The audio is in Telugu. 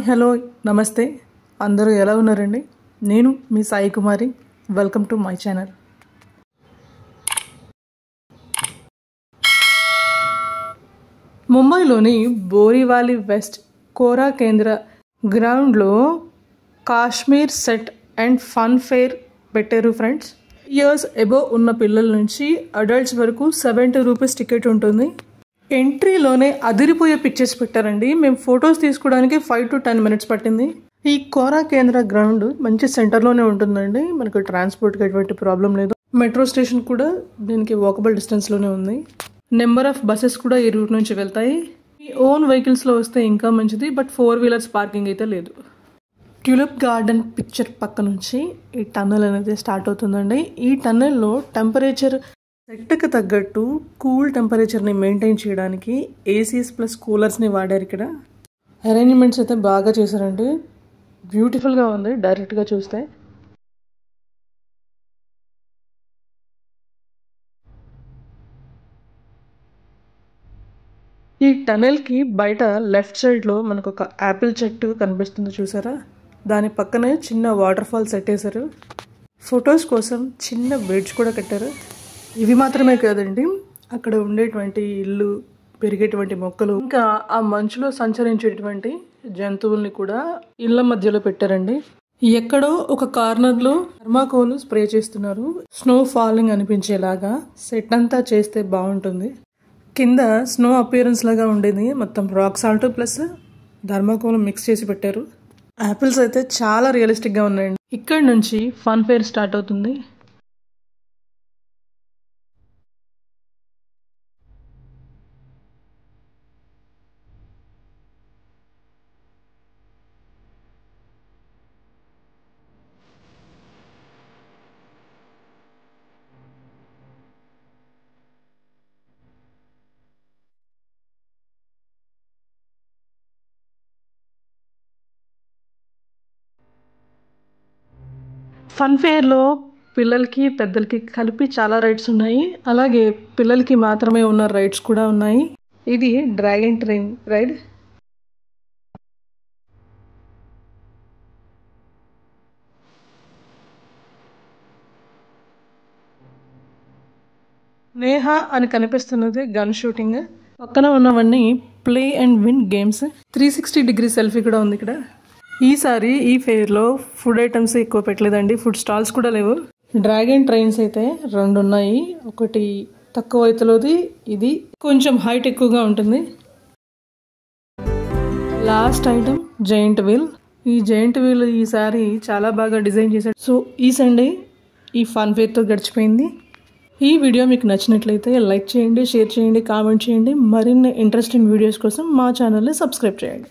హలో నమస్తే అందరూ ఎలా ఉన్నారండి? నేను మీ Sai Kumari. Welcome to my channel. ముంబైలోని బోరివాలి వెస్ట్ కోరా కేంద్ర గ్రౌండ్లో Kashmir set and fun fair పెట్టారు ఫ్రెండ్స్. ఇయర్స్ అబోవ్ ఉన్న పిల్లల నుంచి అడల్ట్స్ వరకు 70 రూపీస్ టికెట్ ఉంటుంది. ఎంట్రీలోనే అదిరిపోయే పిక్చర్స్ పెట్టారండి. మేము ఫొటోస్ తీసుకోవడానికి 5 to 10 minutes పట్టింది. ఈ కోరా కేంద్ర గ్రౌండ్ మంచి సెంటర్లోనే ఉంటుందండి. మనకు ట్రాన్స్పోర్ట్కి ఎటువంటి ప్రాబ్లం లేదు. మెట్రో స్టేషన్ కూడా దీనికి వాకబుల్ డిస్టెన్స్లోనే ఉంది. నెంబర్ ఆఫ్ బస్సెస్ కూడా ఈ రూట్ నుంచి వెళ్తాయి. ఈ ఓన్ వెహికల్స్లో వస్తే ఇంకా మంచిది, బట్ 4-wheelers పార్కింగ్ అయితే లేదు. ట్యూలిప్ గార్డెన్ పిక్చర్ పక్క నుంచి ఈ టన్నెల్ అనేది స్టార్ట్ అవుతుందండి. ఈ టన్నెల్లో టెంపరేచర్ సెట్కి తగ్గట్టు కూల్ టెంపరేచర్ని మెయింటైన్ చేయడానికి ఏసీస్ ప్లస్ కూలర్స్ని వాడారు. ఇక్కడ అరేంజ్మెంట్స్ అయితే బాగా చేశారండి. బ్యూటిఫుల్గా ఉంది డైరెక్ట్గా చూస్తే. ఈ టనెల్కి బయట లెఫ్ట్ సైడ్లో మనకు ఒక యాపిల్ చెట్టు కనిపిస్తుంది చూసారా? దాని పక్కనే చిన్న వాటర్ ఫాల్ సెట్ వేశారు. ఫొటోస్ కోసం చిన్న బెడ్స్ కూడా కట్టారు. ఇవి మాత్రమే కాదండి, అక్కడ ఉండేటువంటి ఇల్లు, పెరిగేటువంటి మొక్కలు, ఇంకా ఆ మంచులో సంచరించేటువంటి జంతువుల్ని కూడా ఇళ్ల మధ్యలో పెట్టారండి. ఎక్కడో ఒక కార్నర్లో థర్మాకోల్ స్ప్రే చేస్తున్నారు. స్నో ఫాలింగ్ అనిపించేలాగా సెట్ అంతా చేస్తే బాగుంటుంది. కింద స్నో అపియరెన్స్ లాగా ఉండేది. మొత్తం rock salt plus thermocol mix చేసి పెట్టారు. యాపిల్స్ అయితే చాలా రియలిస్టిక్గా ఉన్నాయండి. ఇక్కడ నుంచి ఫన్ ఫేర్ స్టార్ట్ అవుతుంది. ఫన్ ఫేర్లో పిల్లలకి పెద్దలకి కలిపి చాలా రైడ్స్ ఉన్నాయి. అలాగే పిల్లలకి మాత్రమే ఉన్న రైడ్స్ కూడా ఉన్నాయి. ఇది డ్రాగన్ ట్రైన్ రైడ్. నేహ అని కనిపిస్తున్నది గన్ షూటింగ్. పక్కన ఉన్నవన్నీ play and win games. 360 selfie కూడా ఉంది ఇక్కడ. ఈసారి ఈ ఫేర్లో ఫుడ్ ఐటమ్స్ ఎక్కువ పెట్టలేదండి. ఫుడ్ స్టాల్స్ కూడా లేవు. డ్రాగన్ ట్రైన్స్ అయితే 2 ఉన్నాయి. ఒకటి తక్కువ ఎత్తులోది, ఇది కొంచెం హైట్ ఎక్కువగా ఉంటుంది. Last item giant wheel. ఈ జైంట్ వీల్ ఈసారి చాలా బాగా డిజైన్ చేశాడు. సో ఈ సండే ఈ ఫన్ ఫేర్తో గడిచిపోయింది. ఈ వీడియో మీకు నచ్చినట్లయితే లైక్ చేయండి, షేర్ చేయండి, కామెంట్ చేయండి. మరిన్ని ఇంట్రెస్టింగ్ వీడియోస్ కోసం మా ఛానల్ని సబ్స్క్రైబ్ చేయండి.